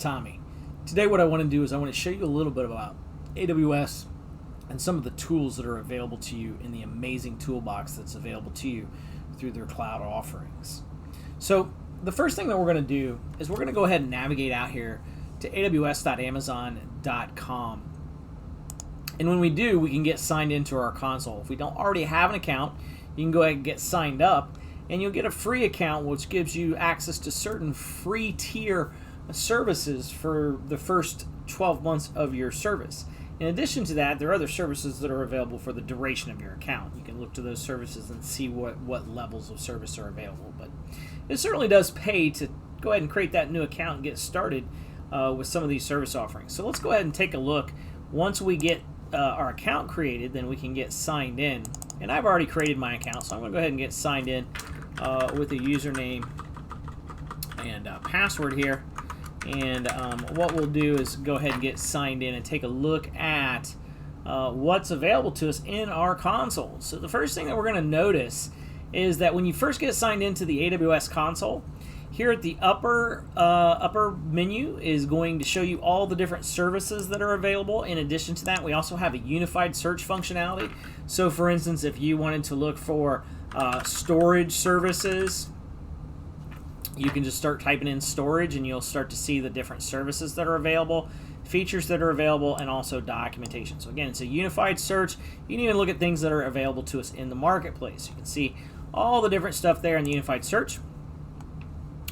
Tommy. Today what I want to do is I want to show you a little bit about AWS and some of the tools that are available to you in the amazing toolbox that's available to you through their cloud offerings. So the first thing that we're going to do is we're going to go ahead and navigate out here to aws.amazon.com. And when we do, we can get signed into our console. If we don't already have an account, you can go ahead and get signed up, and you'll get a free account which gives you access to certain free tier services for the first 12 months of your service. In addition to that, there are other services that are available for the duration of your account. You can look to those services and see what levels of service are available. But it certainly does pay to go ahead and create that new account and get started with some of these service offerings. So let's go ahead and take a look. Once we get our account created, then we can get signed in. And I've already created my account, so I'm going to go ahead and get signed in with a username and password here. And what we'll do is go ahead and get signed in and take a look at what's available to us in our console. So the first thing that we're going to notice is that when you first get signed into the AWS console, here at the upper menu is going to show you all the different services that are available. In addition to that, we also have a unified search functionality. So for instance, if you wanted to look for storage services, you can just start typing in storage and you'll start to see the different services that are available, features that are available, and also documentation. So again, it's a unified search. You can even look at things that are available to us in the marketplace. You can see all the different stuff there in the unified search.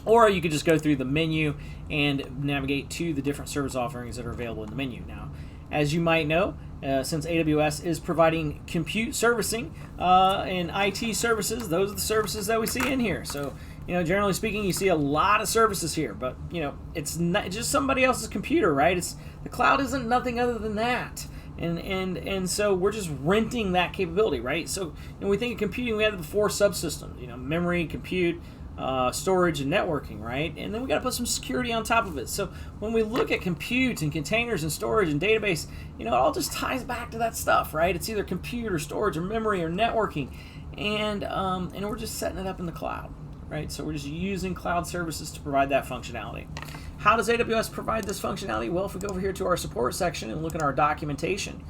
Or you could just go through the menu and navigate to the different service offerings that are available in the menu. Now, as you might know, since AWS is providing compute servicing and IT services, those are the services that we see in here. So, generally speaking, you see a lot of services here, but it's not just somebody else's computer, right? The cloud isn't nothing other than that. And so we're just renting that capability, right? So when we think of computing, we have the four subsystems, memory, compute, storage, and networking, right? And then we got to put some security on top of it. So when we look at compute and containers and storage and database, it all just ties back to that stuff, right? It's either compute or storage or memory or networking, and we're just setting it up in the cloud, right? So we're just using cloud services to provide that functionality. How does AWS provide this functionality? Well, if we go over here to our support section and look at our documentation,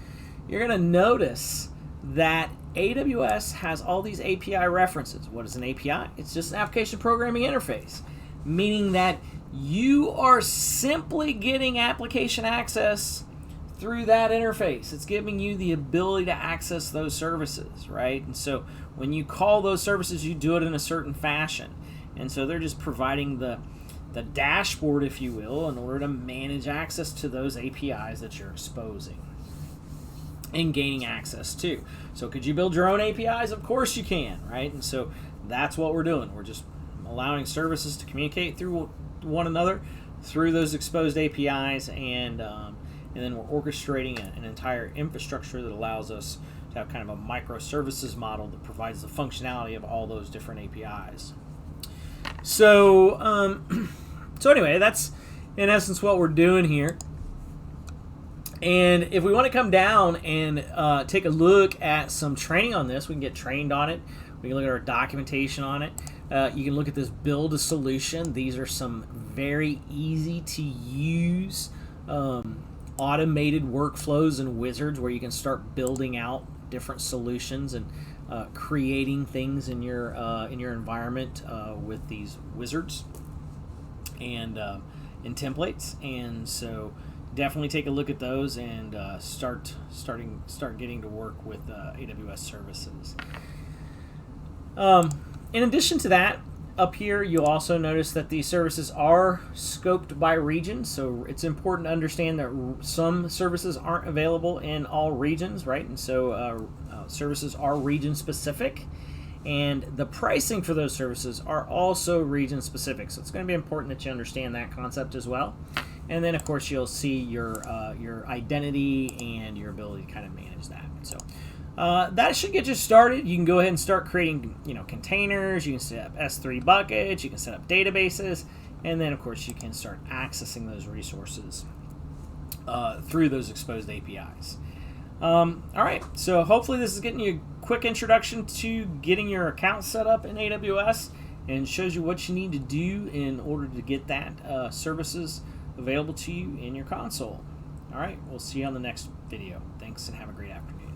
you're going to notice that AWS has all these API references. What is an API? It's just an application programming interface, meaning that you are simply getting application access through that interface. It's giving you the ability to access those services, right? And so when you call those services, you do it in a certain fashion. And so they're just providing the dashboard, if you will, in order to manage access to those APIs that you're exposing and gaining access to. So could you build your own APIs? Of course you can, right? And so that's what we're doing. We're just allowing services to communicate through one another through those exposed APIs, and then we're orchestrating an entire infrastructure that allows us to have kind of a microservices model that provides the functionality of all those different APIs. So, so anyway, that's in essence what we're doing here. And if we want to come down and take a look at some training on this, we can get trained on it. We can look at our documentation on it. You can look at this build a solution. These are some very easy to use automated workflows and wizards where you can start building out different solutions and creating things in your environment with these wizards and templates. And so definitely take a look at those and start getting to work with AWS services. In addition to that, up here you'll also notice that these services are scoped by region. So it's important to understand that some services aren't available in all regions, right? And so services are region specific, and the pricing for those services are also region specific. So it's going to be important that you understand that concept as well. And then, of course, you'll see your identity and your ability to kind of manage that. So that should get you started. You can go ahead and start creating, containers. You can set up S3 buckets. You can set up databases, and then, of course, you can start accessing those resources through those exposed APIs. All right. So hopefully, this is getting you a quick introduction to getting your account set up in AWS, and shows you what you need to do in order to get that services available to you in your console. All right, we'll see you on the next video. Thanks and have a great afternoon.